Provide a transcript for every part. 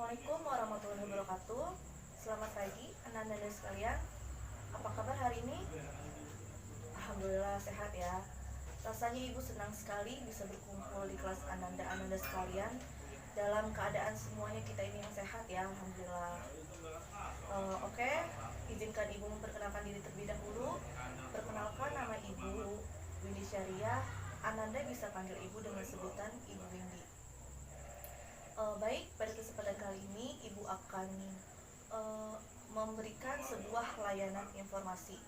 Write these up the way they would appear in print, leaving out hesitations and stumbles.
Assalamualaikum warahmatullahi wabarakatuh. Selamat pagi anak-anak sekalian. Apa kabar hari ini? Alhamdulillah sehat ya. Rasanya ibu senang sekali bisa berkumpul di kelas anak-anak sekalian. Dalam keadaan semuanya kita ini yang sehat ya, alhamdulillah. Oke, izinkan ibu memperkenalkan diri terlebih dahulu. Perkenalkan, nama ibu Windy Syariah. Ananda bisa panggil ibu dengan sebutan Ibu Windy. Baik, pada kesempatan kali ini ibu akan memberikan sebuah layanan informasi.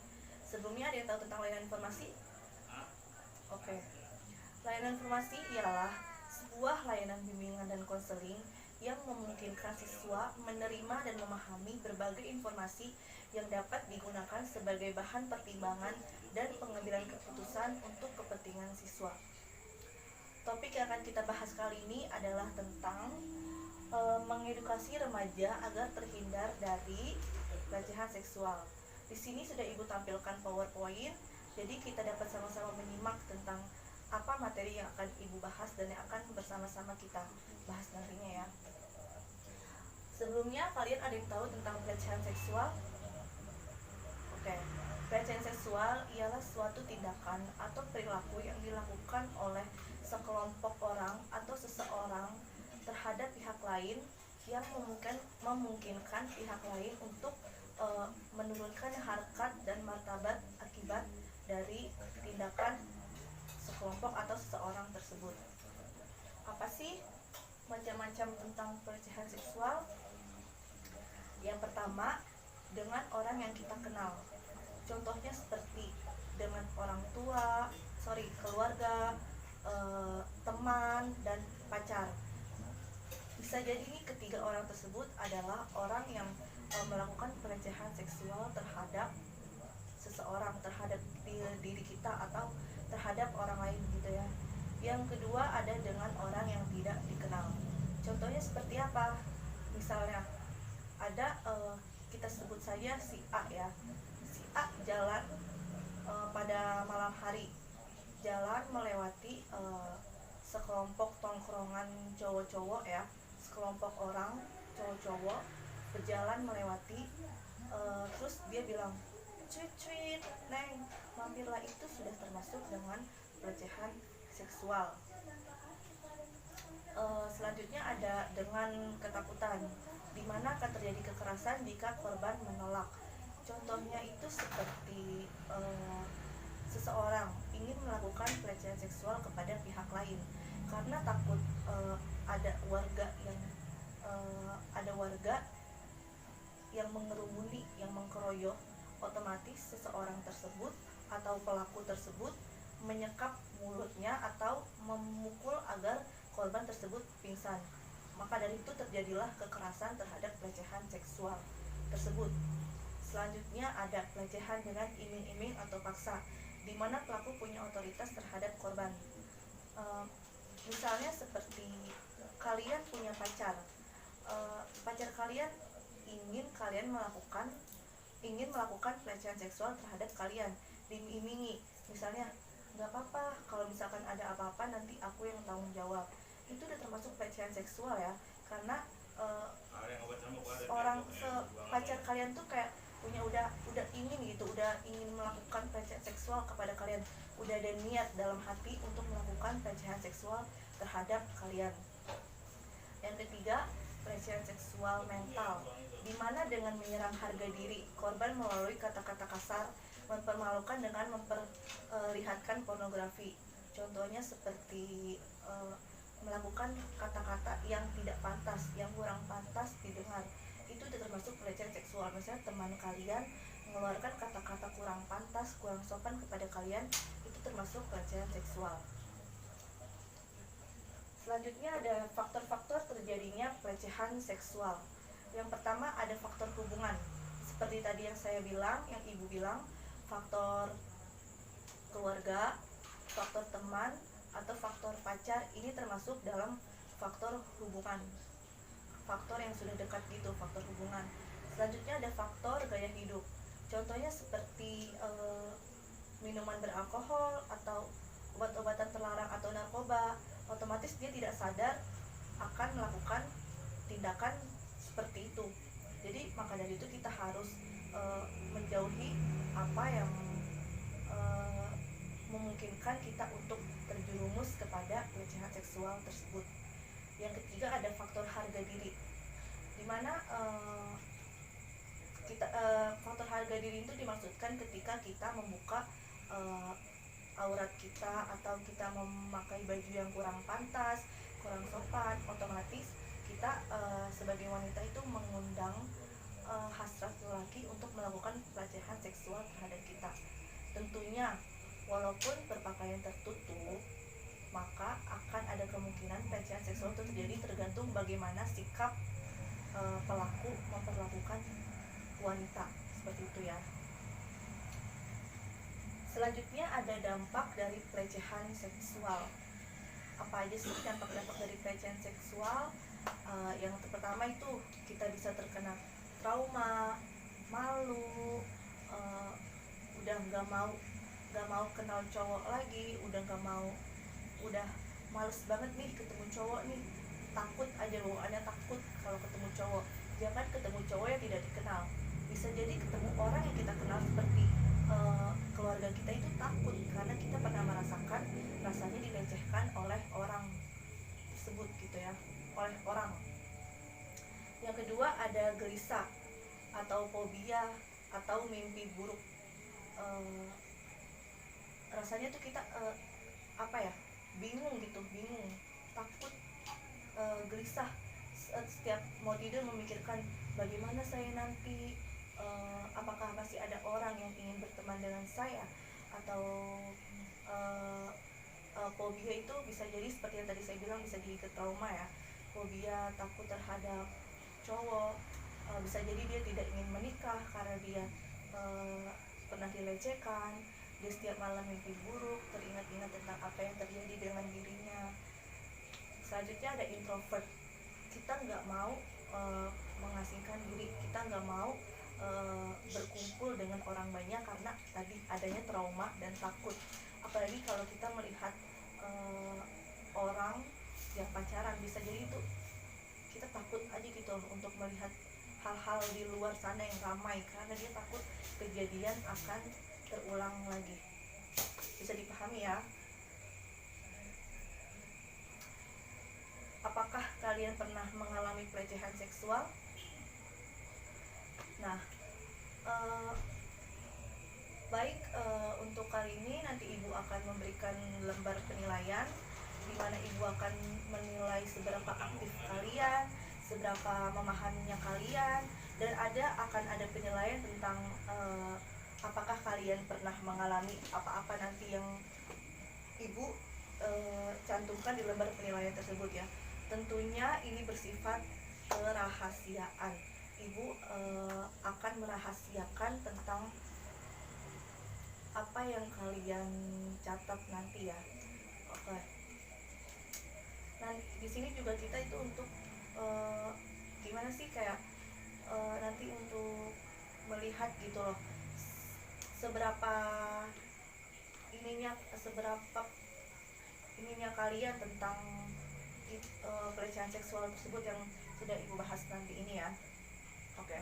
Sebelumnya ada yang tahu tentang layanan informasi? Oke. Layanan informasi ialah sebuah layanan bimbingan dan konseling yang memungkinkan siswa menerima dan memahami berbagai informasi yang dapat digunakan sebagai bahan pertimbangan dan pengambilan keputusan untuk kepentingan siswa. Topik yang akan kita bahas kali ini adalah tentang mengedukasi remaja agar terhindar dari pelecehan seksual. Di sini sudah ibu tampilkan PowerPoint, jadi kita dapat sama-sama menyimak tentang apa materi yang akan ibu bahas dan yang akan bersama-sama kita bahas nantinya ya. Sebelumnya kalian ada yang tahu tentang pelecehan seksual? Oke. Pelecehan seksual ialah suatu tindakan atau perilaku yang dilakukan oleh sekelompok orang atau seseorang terhadap pihak lain yang memungkinkan pihak lain untuk menurunkan harkat dan martabat akibat dari tindakan sekelompok atau seseorang tersebut. Apa sih macam-macam tentang pelecehan seksual? Yang pertama, dengan orang yang kita kenal. Contohnya seperti dengan orang tua, keluarga, teman, dan pacar. Bisa jadi ini ketiga orang tersebut adalah orang yang melakukan pelecehan seksual terhadap seseorang, terhadap diri kita atau terhadap orang lain gitu ya. Yang kedua ada dengan orang yang tidak dikenal. Contohnya seperti apa? Misalnya ada kita sebut saja si A ya. Si A jalan pada malam hari, jalan melewati sekelompok tongkrongan cowok-cowok ya, sekelompok orang cowok-cowok berjalan melewati, terus dia bilang, "Cuit, neng, mampirlah." Itu sudah termasuk dengan pelecehan seksual. Selanjutnya ada dengan ketakutan, di mana akan terjadi kekerasan jika korban menolak. Contohnya itu seperti seseorang ingin melakukan pelecehan seksual kepada pihak lain karena takut ada warga yang mengerumuni, yang mengkeroyok, otomatis seseorang tersebut atau pelaku tersebut menyekap mulutnya atau memukul agar korban tersebut pingsan. Maka dari itu terjadilah kekerasan terhadap pelecehan seksual tersebut. Selanjutnya ada pelecehan dengan iming-iming atau paksa, di mana pelaku punya otoritas terhadap korban. Misalnya seperti kalian punya pacar, pacar kalian ingin melakukan pelecehan seksual terhadap kalian, diiming-imingi. Misalnya, nggak apa-apa kalau misalkan ada apa-apa nanti aku yang tanggung jawab. Itu udah termasuk pelecehan seksual ya, karena pacar kalian tuh kayak udah ingin gitu, udah ingin melakukan pelecehan seksual kepada kalian, udah ada niat dalam hati untuk melakukan pelecehan seksual terhadap kalian. Yang ketiga, pelecehan seksual mental, di mana dengan menyerang harga diri korban melalui kata-kata kasar, mempermalukan dengan memperlihatkan pornografi. Contohnya seperti melakukan kata-kata yang tidak pantas, yang kurang pantas didengar. Itu termasuk pelecehan seksual. Misalnya teman kalian mengeluarkan kata-kata kurang pantas, kurang sopan kepada kalian, itu termasuk pelecehan seksual. Selanjutnya ada faktor-faktor terjadinya pelecehan seksual. Yang pertama ada faktor hubungan. Seperti tadi yang saya bilang, yang ibu bilang, faktor keluarga, faktor teman, atau faktor pacar, ini termasuk dalam faktor hubungan, faktor yang sudah dekat gitu, faktor hubungan. Selanjutnya ada faktor gaya hidup. Contohnya seperti minuman beralkohol atau obat-obatan terlarang atau narkoba. Otomatis dia tidak sadar akan melakukan tindakan seperti itu. Jadi maka dari itu kita harus menjauhi apa yang memungkinkan kita untuk terjerumus kepada pelecehan seksual tersebut. Yang ketiga ada faktor harga diri, dimana faktor harga diri itu dimaksudkan ketika kita membuka aurat kita atau kita memakai baju yang kurang pantas, kurang sopan, otomatis kita sebagai wanita itu mengundang hasrat lelaki untuk melakukan pelecehan seksual terhadap kita. Tentunya walaupun berpakaian tertutup, maka akan ada kemungkinan pelecehan seksual itu terjadi tergantung bagaimana sikap pelaku memperlakukan wanita, seperti itu ya. Selanjutnya ada dampak dari pelecehan seksual. Apa aja sih dampak-dampak dari pelecehan seksual? Yang pertama itu kita bisa terkena trauma, malu, udah nggak mau kenal cowok lagi, udah males banget nih ketemu cowok nih, takut aja bawaannya, takut kalau ketemu cowok. Jangan ketemu cowok yang tidak dikenal, bisa jadi ketemu orang yang kita kenal seperti keluarga kita, itu takut karena kita pernah merasakan rasanya dilecehkan oleh orang tersebut gitu ya, oleh orang. Yang kedua ada gelisah atau fobia atau mimpi buruk. Rasanya tuh kita bingung, takut, gelisah, setiap mau tidur memikirkan bagaimana saya nanti, apakah masih ada orang yang ingin berteman dengan saya, atau fobia itu bisa jadi seperti yang tadi saya bilang, bisa jadi ke trauma ya. Fobia takut terhadap cowok, bisa jadi dia tidak ingin menikah karena dia pernah dilecehkan. Dia setiap malam mimpi buruk, teringat-ingat tentang apa yang terjadi dengan dirinya. Selanjutnya ada introvert. Kita nggak mau mengasingkan diri, kita nggak mau berkumpul dengan orang banyak karena tadi adanya trauma dan takut. Apalagi kalau kita melihat orang yang pacaran, bisa jadi itu kita takut aja gitu untuk melihat hal-hal di luar sana yang ramai karena dia takut kejadian akan terulang lagi. Bisa dipahami ya? Apakah kalian pernah mengalami pelecehan seksual? Nah, untuk kali ini nanti Ibu akan memberikan lembar penilaian di mana Ibu akan menilai seberapa aktif kalian, seberapa memahaminya kalian, dan akan ada penilaian tentang apakah kalian pernah mengalami apa-apa nanti yang Ibu cantumkan di lembar penilaian tersebut ya. Tentunya ini bersifat kerahasiaan. Ibu akan merahasiakan tentang apa yang kalian catat nanti ya. Oke. Nah, di sini juga kita itu untuk gimana sih kayak nanti untuk melihat gitu loh, seberapa ininya kalian tentang pelecehan seksual tersebut yang sudah Ibu bahas nanti ini ya. Oke.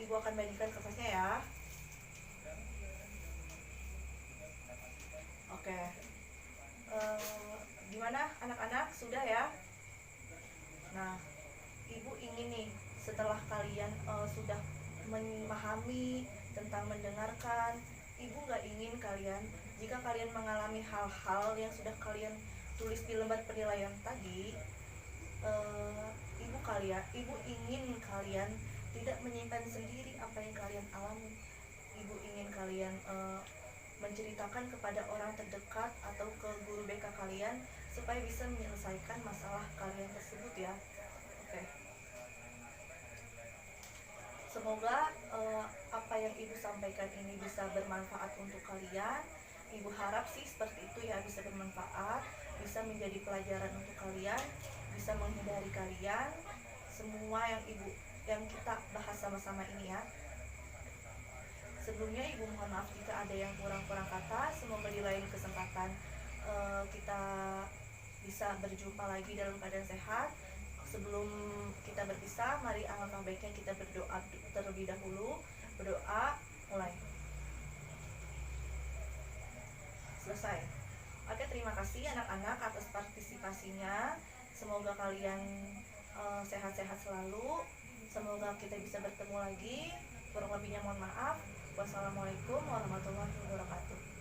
Ibu akan bagikan kertasnya ya. Oke. Gimana anak-anak, sudah ya? Nah, Ibu ingin nih setelah kalian sudah memahami tentang mendengarkan, Ibu nggak ingin kalian, jika kalian mengalami hal-hal yang sudah kalian tulis di lembar penilaian tadi, Ibu ingin kalian tidak menyimpan sendiri apa yang kalian alami. Ibu ingin kalian menceritakan kepada orang terdekat atau ke guru BK kalian supaya bisa menyelesaikan masalah kalian tersebut ya. Oke. Semoga apa yang Ibu sampaikan ini bisa bermanfaat untuk kalian. Ibu harap sih seperti itu ya, bisa bermanfaat, bisa menjadi pelajaran untuk kalian, bisa menghindari kalian semua yang kita bahas sama-sama ini ya. Sebelumnya Ibu mohon maaf jika ada yang kurang-kurang kata. Semoga di lain kesempatan kita bisa berjumpa lagi dalam keadaan sehat. Sebelum kita berpisah, mari alangkah baiknya kita berdoa terlebih dahulu. Berdoa, mulai. Selesai. Oke, terima kasih anak-anak atas partisipasinya. Semoga kalian sehat-sehat selalu. Semoga kita bisa bertemu lagi. Kurang lebihnya mohon maaf. Wassalamualaikum warahmatullahi wabarakatuh.